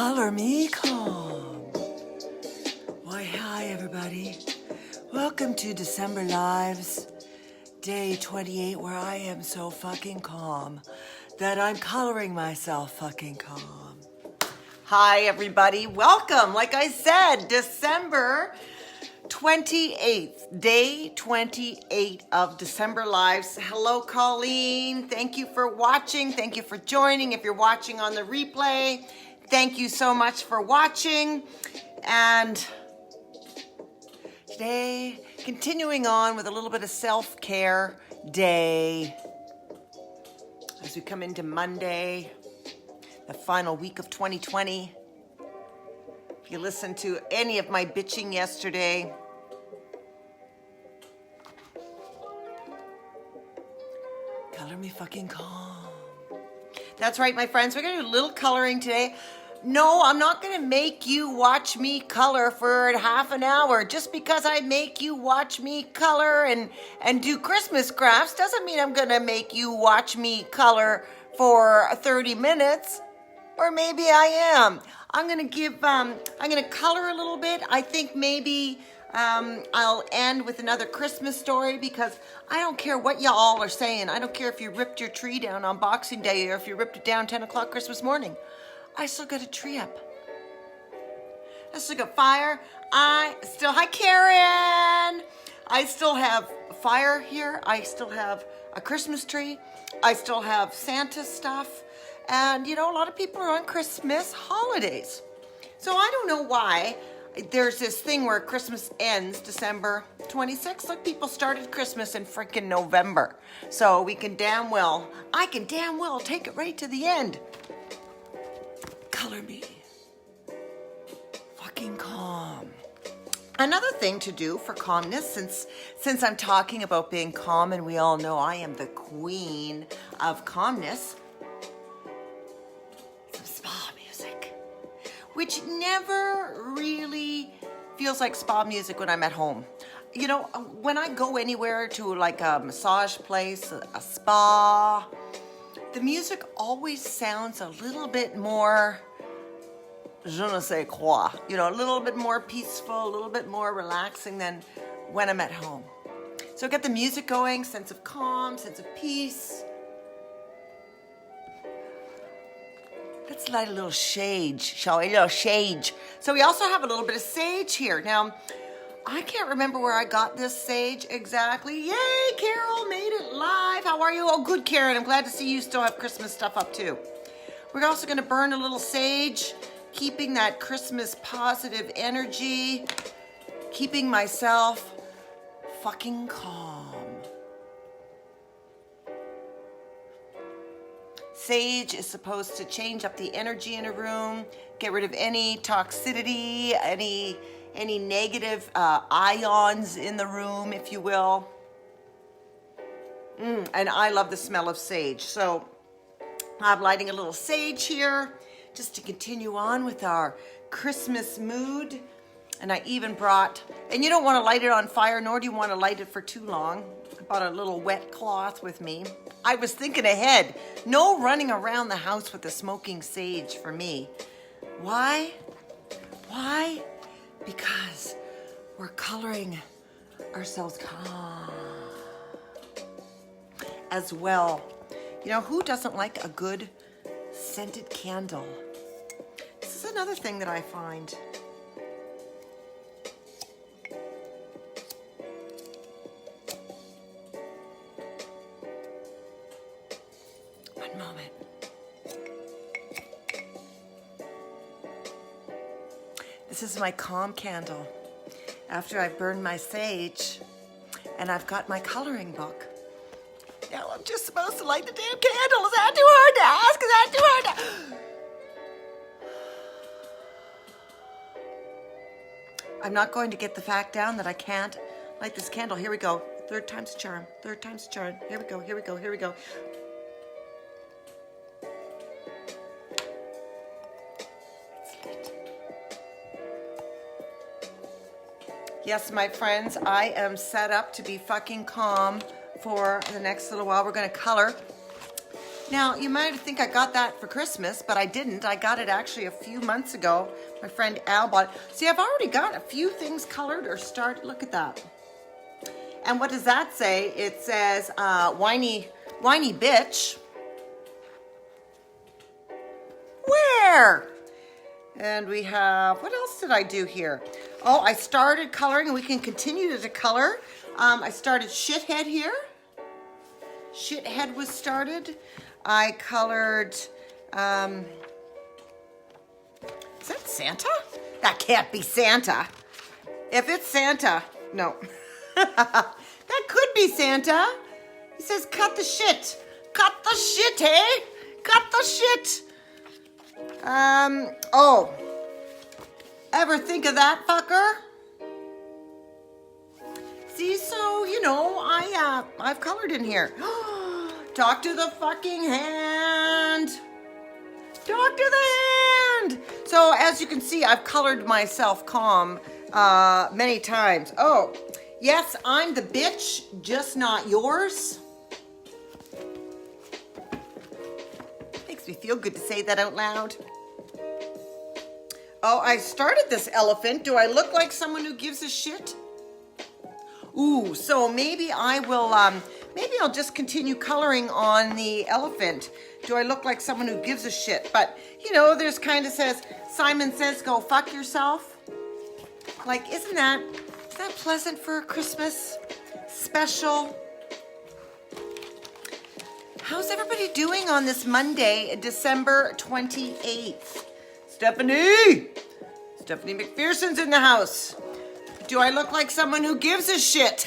Color me calm. Why, hi everybody. Welcome to December Lives, day 28, where I am so fucking calm that I'm coloring myself fucking calm. Hi everybody, welcome. Like I said, December 28th, day 28 of December Lives. Hello, Colleen. Thank you for watching. Thank you for joining. If you're watching on the replay, thank you so much for watching. And today, continuing on with a little bit of self-care day as we come into Monday, the final week of 2020. If you listened to any of my bitching yesterday, color me fucking calm. That's right, my friends. We're going to do a little coloring today. No, I'm not going to make you watch me color for half an hour. Just because I make you watch me color and do Christmas crafts doesn't mean I'm going to make you watch me color for 30 minutes. Or maybe I am. I'm going to color a little bit. I think maybe I'll end with another Christmas story because I don't care what y'all are saying. I don't care if you ripped your tree down on Boxing Day or if you ripped it down 10 o'clock Christmas morning. I still got a tree up. I still got fire. Hi Karen. I still have fire here. I still have a Christmas tree. I still have Santa stuff. And, you know, a lot of people are on Christmas holidays. So I don't know why there's this thing where Christmas ends December 26th. Look, people started Christmas in freaking November. So I can damn well take it right to the end. Color me fucking calm. Another thing to do for calmness, since I'm talking about being calm and we all know I am the queen of calmness, which never really feels like spa music when I'm at home. You know, when I go anywhere to like a massage place, a spa, the music always sounds a little bit more je ne sais quoi, you know, a little bit more peaceful, a little bit more relaxing than when I'm at home. So get the music going, sense of calm, sense of peace. Let's light a little sage, shall we? A little sage. So we also have a little bit of sage here. Now, I can't remember where I got this sage exactly. Yay, Carol made it live. How are you? Oh, good, Karen. I'm glad to see you still have Christmas stuff up too. We're also going to burn a little sage, keeping that Christmas positive energy, keeping myself fucking calm. Sage is supposed to change up the energy in a room, get rid of any toxicity, any negative ions in the room, if you will. And I love the smell of sage. So I'm lighting a little sage here just to continue on with our Christmas mood. And I even brought, and you don't want to light it on fire, nor do you want to light it for too long. I brought a little wet cloth with me. I was thinking ahead. No running around the house with the smoking sage for me. Why? Why? Because we're coloring ourselves calm as well. You know, who doesn't like a good scented candle? This is another thing that I find. Moment. This is my calm candle after I've burned my sage and I've got my coloring book. Now I'm just supposed to light the damn candle. Is that too hard to ask? Is that too hard to... I'm not going to get the fact down that I can't light this candle. Here we go. Third time's a charm. Third time's a charm. Here we go. Here we go. Here we go. Yes, my friends, I am set up to be fucking calm for the next little while. We're going to color. Now, you might think I got that for Christmas, but I didn't. I got it actually a few months ago. My friend Al bought it. See, I've already got a few things colored or started. Look at that. And what does that say? It says, whiny bitch. Where? And we have, what else did I do here? Oh, I started coloring, and we can continue to color. I started shithead here. Shithead was started. I colored, is that Santa? That can't be Santa. If it's Santa, no. That could be Santa. He says, cut the shit. Cut the shit, hey? Cut the shit. Oh. Ever think of that fucker? See, so, you know, I've colored in here. Talk to the fucking hand. Talk to the hand. So, as you can see, I've colored myself calm many times. Oh, yes, I'm the bitch, just not yours. Makes me feel good to say that out loud. Oh, I started this elephant. Do I look like someone who gives a shit? Ooh, so maybe I will, maybe I'll just continue coloring on the elephant. Do I look like someone who gives a shit? But, you know, there's kind of says, Simon Says, go fuck yourself. Like, is that pleasant for a Christmas special? How's everybody doing on this Monday, December 28th? Stephanie McPherson's in the house. Do I look like someone who gives a shit?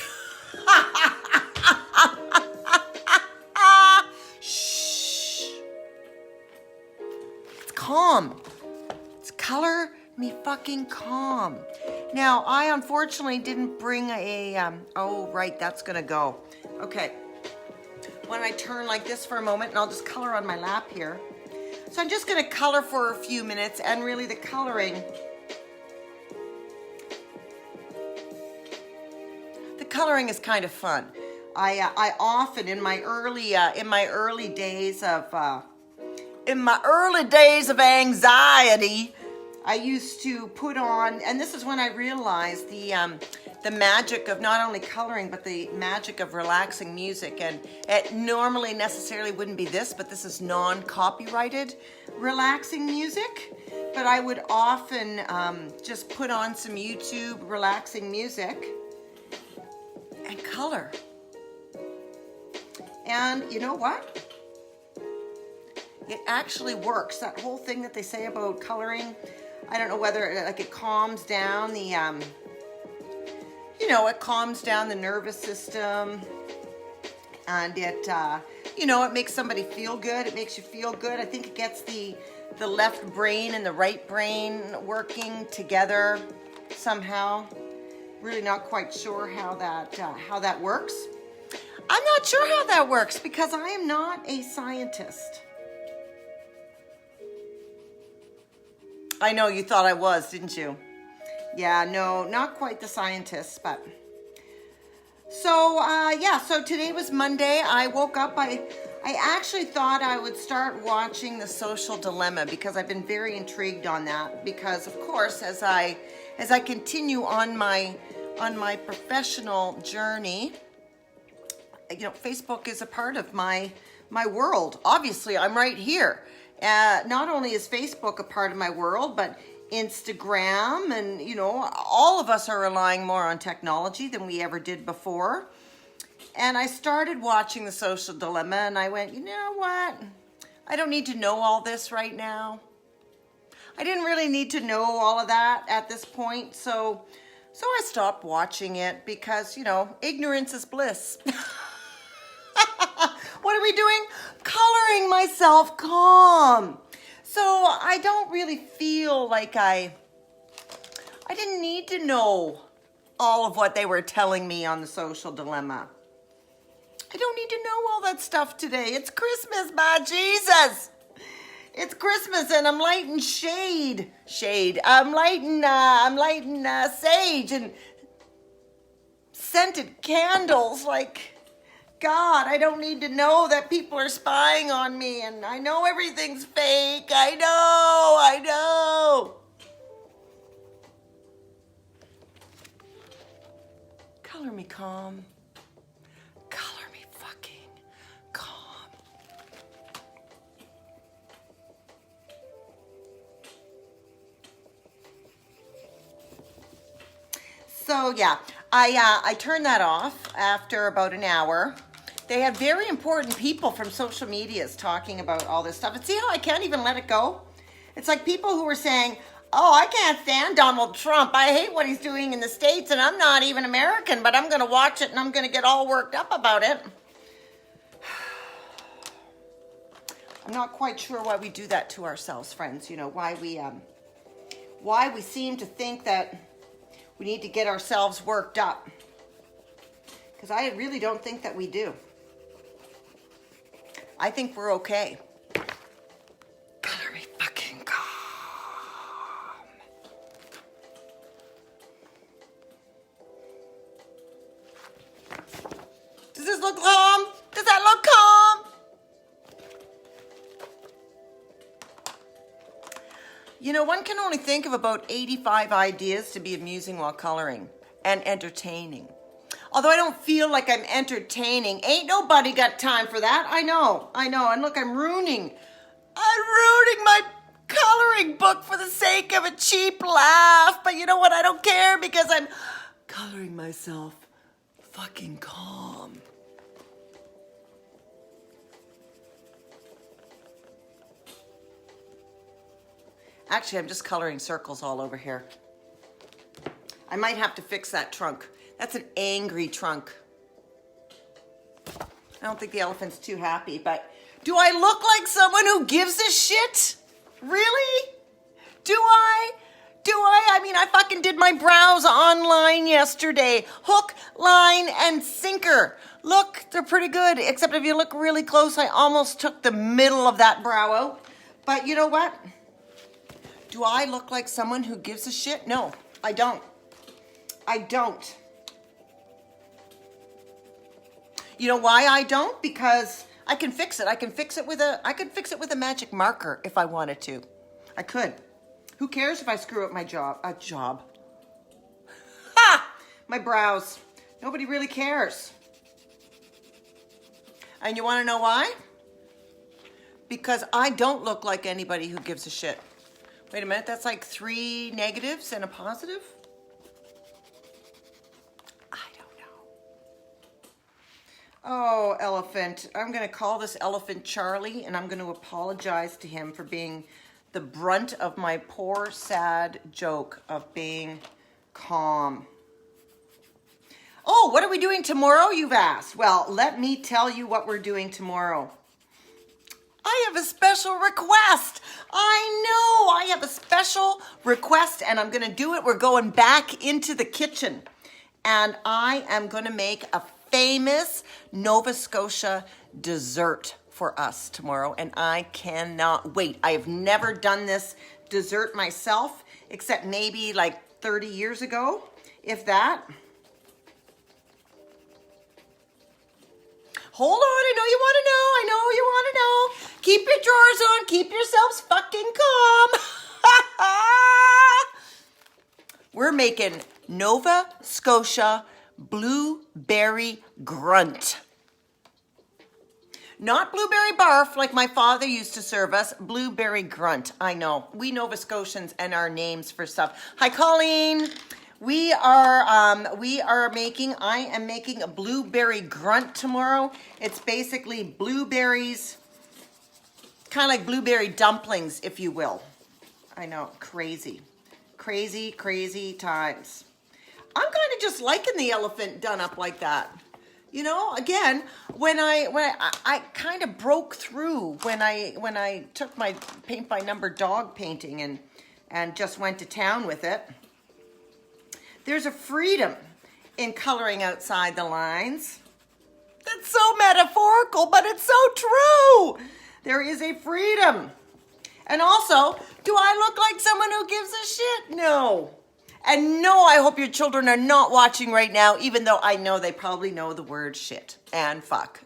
Shh. It's calm. It's color me fucking calm. Now, I unfortunately didn't bring a, oh, right, that's gonna go. Okay. Why don't I turn like this for a moment and I'll just color on my lap here. So I'm just gonna color for a few minutes, and really the coloring is kind of fun. I often in my early days of anxiety, I used to put on, and this is when I realized the magic of not only coloring but the magic of relaxing music. And it normally necessarily wouldn't be this, but this is non-copyrighted relaxing music. But I would often just put on some YouTube relaxing music and color. And you know what? It actually works. That whole thing that they say about coloring, I don't know whether it calms down the, it calms down the nervous system, and it, it makes somebody feel good. It makes you feel good. I think it gets the left brain and the right brain working together somehow. Really not quite sure how that works. I'm not sure how that works because I am not a scientist. I know you thought I was, didn't you? Yeah, no, not quite the scientist, but. So, so today was Monday. I woke up, I actually thought I would start watching The Social Dilemma because I've been very intrigued on that because, of course, as I continue on my professional journey, Facebook is a part of my world. Obviously, I'm right here. Not only is Facebook a part of my world, but Instagram, and all of us are relying more on technology than we ever did before. And I started watching The Social Dilemma, and I went, you know what? I don't need to know all this right now. I didn't really need to know all of that at this point, so I stopped watching it because, ignorance is bliss. What are we doing? Coloring myself calm. So I don't really feel like I didn't need to know all of what they were telling me on The Social Dilemma. I don't need to know all that stuff today. It's Christmas, my Jesus. It's Christmas and I'm lighting shade. I'm lighting sage and scented candles like God, I don't need to know that people are spying on me, and I know everything's fake. I know. Color me calm. Color me fucking calm. So yeah, I turned that off after about an hour. They had very important people from social medias talking about all this stuff. And see how I can't even let it go? It's like people who were saying, oh, I can't stand Donald Trump. I hate what he's doing in the States, and I'm not even American, but I'm going to watch it and I'm going to get all worked up about it. I'm not quite sure why we do that to ourselves, friends. You know, why we seem to think that we need to get ourselves worked up. Because I really don't think that we do. I think we're okay. Color me fucking calm. Does this look calm? Does that look calm? You know, one can only think of about 85 ideas to be amusing while coloring and entertaining. Although I don't feel like I'm entertaining. Ain't nobody got time for that. I know. And look, I'm ruining my coloring book for the sake of a cheap laugh. But you know what? I don't care because I'm coloring myself fucking calm. Actually, I'm just coloring circles all over here. I might have to fix that trunk. That's an angry trunk. I don't think the elephant's too happy, but do I look like someone who gives a shit? Really? Do I? I mean, I fucking did my brows online yesterday. Hook, line, and sinker. Look, they're pretty good, except if you look really close, I almost took the middle of that brow out. But you know what? Do I look like someone who gives a shit? No, I don't. You know why I don't? Because I can fix it. I could fix it with a magic marker if I wanted to. I could. Who cares if I screw up my job? Ha! My brows. Nobody really cares. And you want to know why? Because I don't look like anybody who gives a shit. Wait a minute, that's like 3 negatives and a positive? Oh, elephant. I'm going to call this elephant Charlie, and I'm going to apologize to him for being the brunt of my poor, sad joke of being calm. Oh, what are we doing tomorrow, you've asked? Well, let me tell you what we're doing tomorrow. I have a special request. I know, I have a special request, and I'm going to do it. We're going back into the kitchen, and I am going to make a famous Nova Scotia dessert for us tomorrow, and I cannot wait. I have never done this dessert myself, except maybe like 30 years ago, if that. Hold on, I know you want to know. Keep your drawers on, keep yourselves fucking calm. We're making Nova Scotia blueberry grunt. Not blueberry barf like my father used to serve us. Blueberry grunt. I know. We Nova Scotians and our names for stuff. Hi, Colleen. I am making a blueberry grunt tomorrow. It's basically blueberries, kind of like blueberry dumplings, if you will. I know, crazy times. I'm kind of just liking the elephant done up like that. You know, again, when I kind of broke through when I took my paint by number dog painting and just went to town with it. There's a freedom in coloring outside the lines. That's so metaphorical, but it's so true. There is a freedom. And also, do I look like someone who gives a shit? No. And no, I hope your children are not watching right now, even though I know they probably know the word shit and fuck.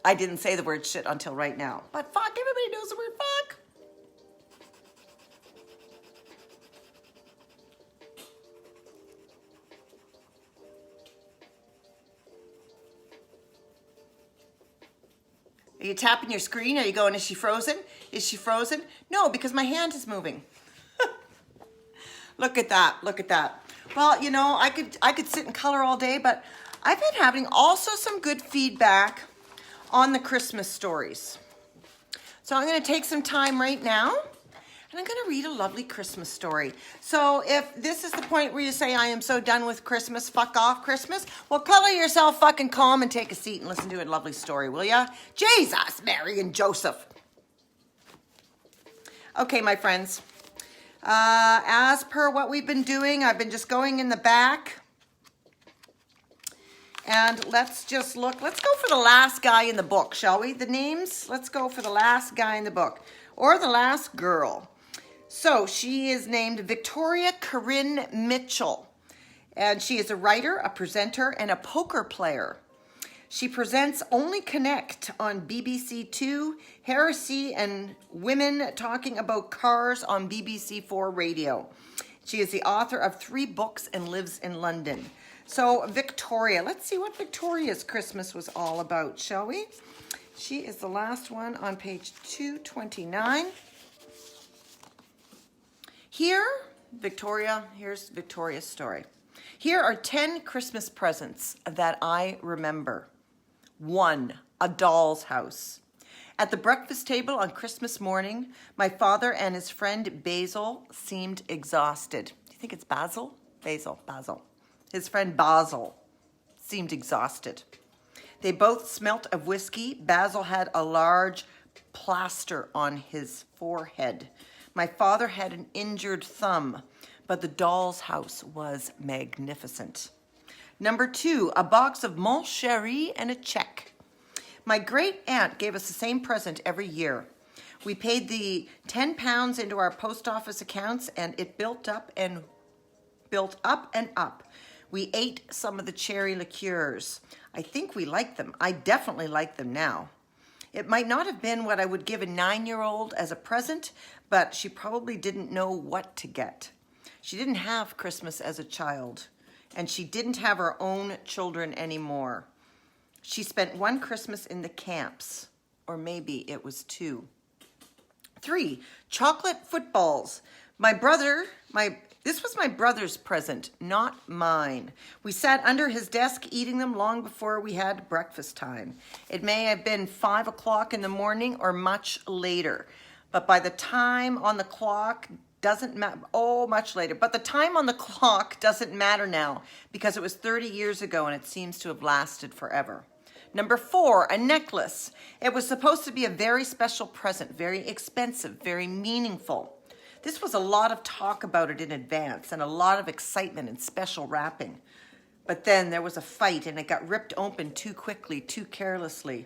I didn't say the word shit until right now, but fuck, everybody knows the word fuck. Are you tapping your screen? Are you going, is she frozen? Is she frozen? No, because my hand is moving. Look at that, look at that. Well, you know, I could sit and color all day, but I've been having also some good feedback on the Christmas stories. So I'm gonna take some time right now and I'm gonna read a lovely Christmas story. So if this is the point where you say, I am so done with Christmas, fuck off Christmas, well, color yourself fucking calm and take a seat and listen to a lovely story, will ya? Jesus, Mary and Joseph. Okay, my friends. As per what we've been doing, I've been just going in the back. And let's just look. Let's go for the last guy in the book, shall we? The names? Let's go for the last guy in the book. Or the last girl. So she is named Victoria Corinne Mitchell. And she is a writer, a presenter, and a poker player. She presents Only Connect on BBC Two, Heresy and Women Talking About Cars on BBC Four Radio. She is the author of 3 books and lives in London. So Victoria, let's see what Victoria's Christmas was all about, shall we? She is the last one on page 229. Here's Victoria's story. Here are 10 Christmas presents that I remember. 1, a doll's house. At the breakfast table on Christmas morning, my father and his friend Basil seemed exhausted. Do you think it's Basil? Basil. His friend Basil seemed exhausted. They both smelt of whiskey. Basil had a large plaster on his forehead. My father had an injured thumb, but the doll's house was magnificent. Number 2, a box of Mon Chéri and a check. My great aunt gave us the same present every year. We paid the £10 into our post office accounts and it built up and up. We ate some of the cherry liqueurs. I think we liked them. I definitely like them now. It might not have been what I would give a 9-year-old as a present, but she probably didn't know what to get. She didn't have Christmas as a child. And she didn't have her own children anymore. She spent 1 Christmas in the camps, or maybe it was 2. 3, chocolate footballs. This was my brother's present, not mine. We sat under his desk eating them long before we had breakfast time. It may have been 5 o'clock in the morning or much later, but by the time on the clock doesn't matter. Oh, much later. But the time on the clock doesn't matter now because it was 30 years ago and it seems to have lasted forever. Number 4, a necklace. It was supposed to be a very special present, very expensive, very meaningful. This was a lot of talk about it in advance and a lot of excitement and special wrapping. But then there was a fight and it got ripped open too quickly, too carelessly.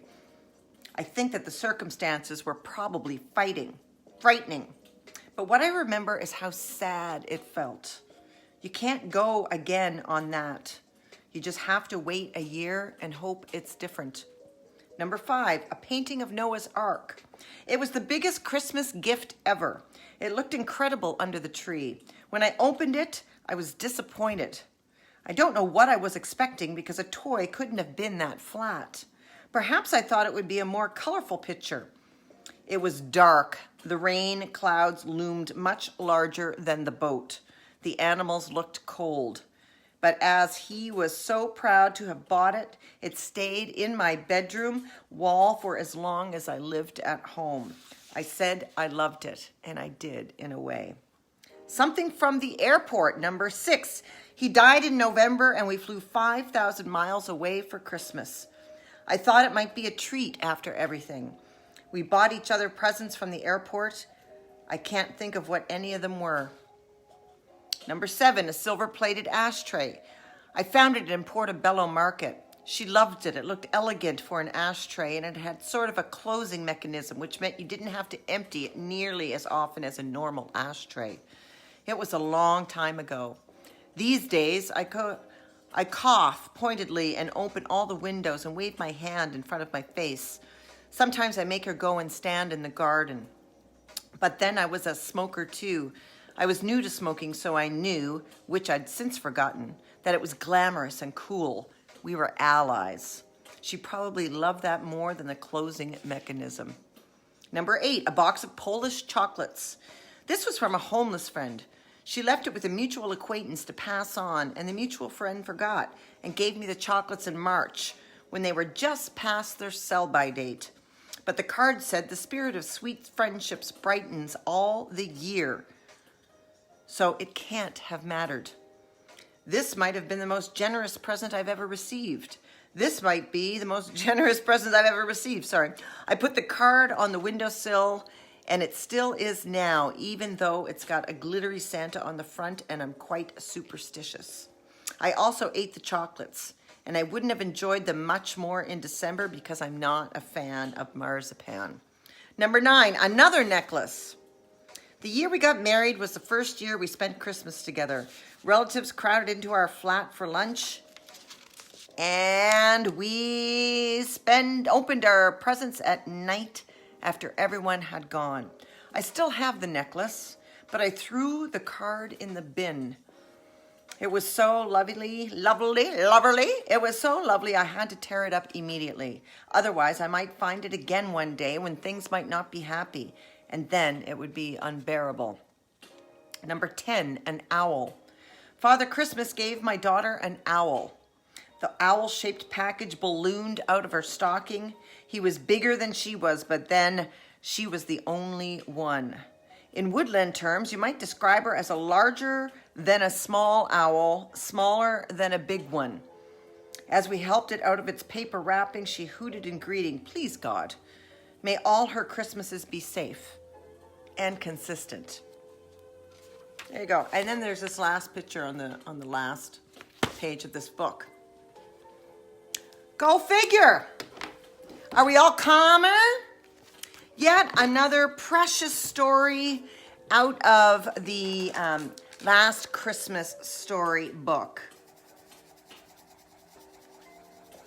I think that the circumstances were probably frightening. But what I remember is how sad it felt. You can't go again on that. You just have to wait a year and hope it's different. Number 5, a painting of Noah's Ark. It was the biggest Christmas gift ever. It looked incredible under the tree. When I opened it, I was disappointed. I don't know what I was expecting because a toy couldn't have been that flat. Perhaps I thought it would be a more colorful picture. It was dark. The rain clouds loomed much larger than the boat. The animals looked cold. But as he was so proud to have bought it, it stayed in my bedroom wall for as long as I lived at home. I said I loved it, and I did in a way. Something from the airport, number 6. He died in November, and we flew 5,000 miles away for Christmas. I thought it might be a treat after everything. We bought each other presents from the airport. I can't think of what any of them were. Number 7, a silver-plated ashtray. I found it in Portobello Market. She loved it. It looked elegant for an ashtray, and it had sort of a closing mechanism, which meant you didn't have to empty it nearly as often as a normal ashtray. It was a long time ago. These days, I cough pointedly and open all the windows and wave my hand in front of my face. Sometimes I make her go and stand in the garden. But then I was a smoker too. I was new to smoking, so I knew, which I'd since forgotten, that it was glamorous and cool. We were allies. She probably loved that more than the closing mechanism. Number 8, a box of Polish chocolates. This was from a homeless friend. She left it with a mutual acquaintance to pass on, and the mutual friend forgot and gave me the chocolates in March when they were just past their sell-by date. But the card said the spirit of sweet friendships brightens all the year. So it can't have mattered. This might have been the most generous present I've ever received. This might be the most generous present I've ever received, sorry. I put the card on the windowsill, and it still is now, even though it's got a glittery Santa on the front, and I'm quite superstitious. I also ate the chocolates, and I wouldn't have enjoyed them much more in December because I'm not a fan of marzipan. Number 9, another necklace. The year we got married was the first year we spent Christmas together. Relatives crowded into our flat for lunch, and we opened our presents at night after everyone had gone. I still have the necklace, but I threw the card in the bin. It was so lovely. It was so lovely I had to tear it up immediately. Otherwise, I might find it again one day when things might not be happy, and then it would be unbearable. Number 10, an owl. Father Christmas gave my daughter an owl. The owl-shaped package ballooned out of her stocking. He was bigger than she was, but then she was the only one. In woodland terms, you might describe her as a larger than a small owl, smaller than a big one. As we helped it out of its paper wrapping, she hooted in greeting, "Please, God, may all her Christmases be safe and consistent." There you go. And then there's this last picture on the last page of this book. Go figure. Are we all calm? Yet another precious story out of the last Christmas story book.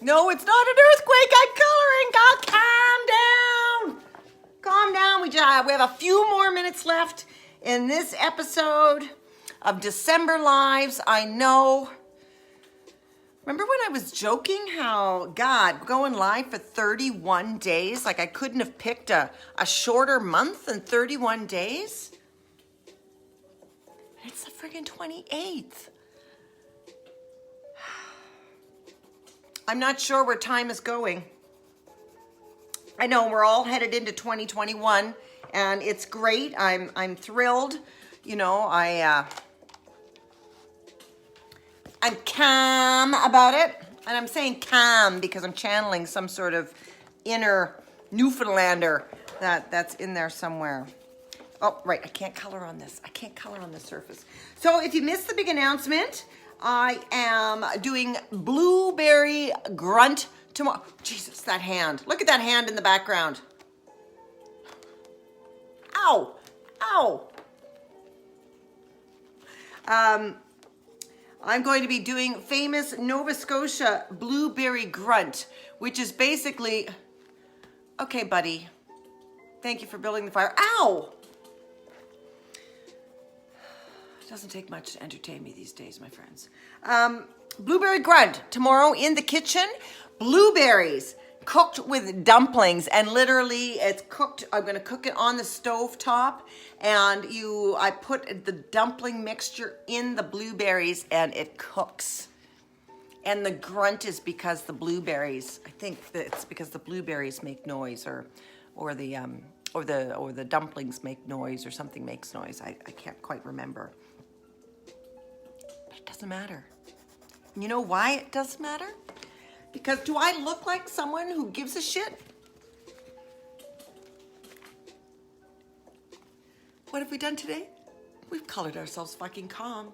No, it's not an earthquake. I'm coloring. God, calm down. Calm down. We have a few more minutes left in this episode of December Lives. I know. Remember when I was joking how, God, going live for 31 days, like I couldn't have picked a shorter month than 31 days? It's the friggin' 28th. I'm not sure where time is going. I know we're all headed into 2021, and it's great. I'm thrilled. You know, I'm calm about it, and I'm saying calm because I'm channeling some sort of inner Newfoundlander that's in there somewhere. Oh, right, I can't color on this. I can't color on the surface. So if you missed the big announcement, I am doing Blueberry Grunt tomorrow. Jesus, that hand. Look at that hand in the background. Ow, ow. I'm going to be doing famous Nova Scotia Blueberry Grunt, which is basically, okay, buddy, thank you for building the fire. Ow! It doesn't take much to entertain me these days, my friends. Blueberry Grunt, tomorrow in the kitchen. Blueberries cooked with dumplings, and literally it's cooked. I'm going to cook it on the stove top, and I put the dumpling mixture in the blueberries, and it cooks. And the grunt is because the blueberries, I think that it's because the blueberries make noise, or the dumplings make noise, or something makes noise. I can't quite remember. But it doesn't matter. And you know why it doesn't matter? Because do I look like someone who gives a shit? What have we done today? We've colored ourselves fucking calm.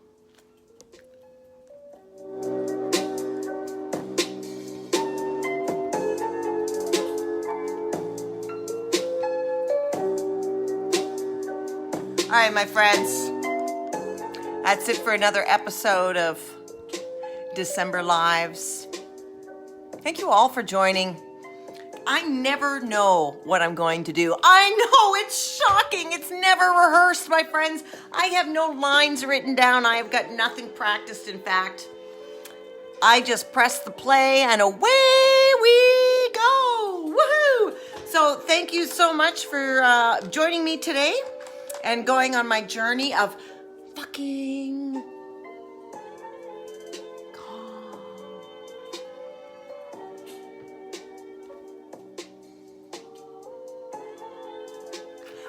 All right, my friends. That's it for another episode of December Lives. Thank you all for joining. I never know what I'm going to do. I know, it's shocking. It's never rehearsed, my friends. I have no lines written down. I have got nothing practiced, in fact. I just press the play and away we go. Woohoo! So thank you so much for joining me today and going on my journey of fucking calm.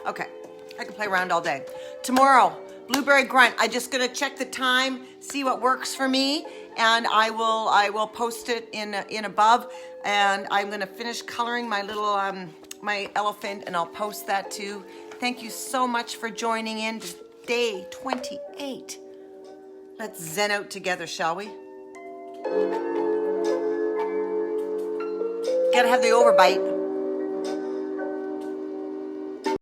Okay, I can play around all day. Tomorrow, Blueberry Grunt. I'm just gonna check the time, see what works for me, and I will post it in above. And I'm gonna finish coloring my little my elephant, and I'll post that too. Thank you so much for joining in to day 28. Let's zen out together, shall we? Gotta have the overbite.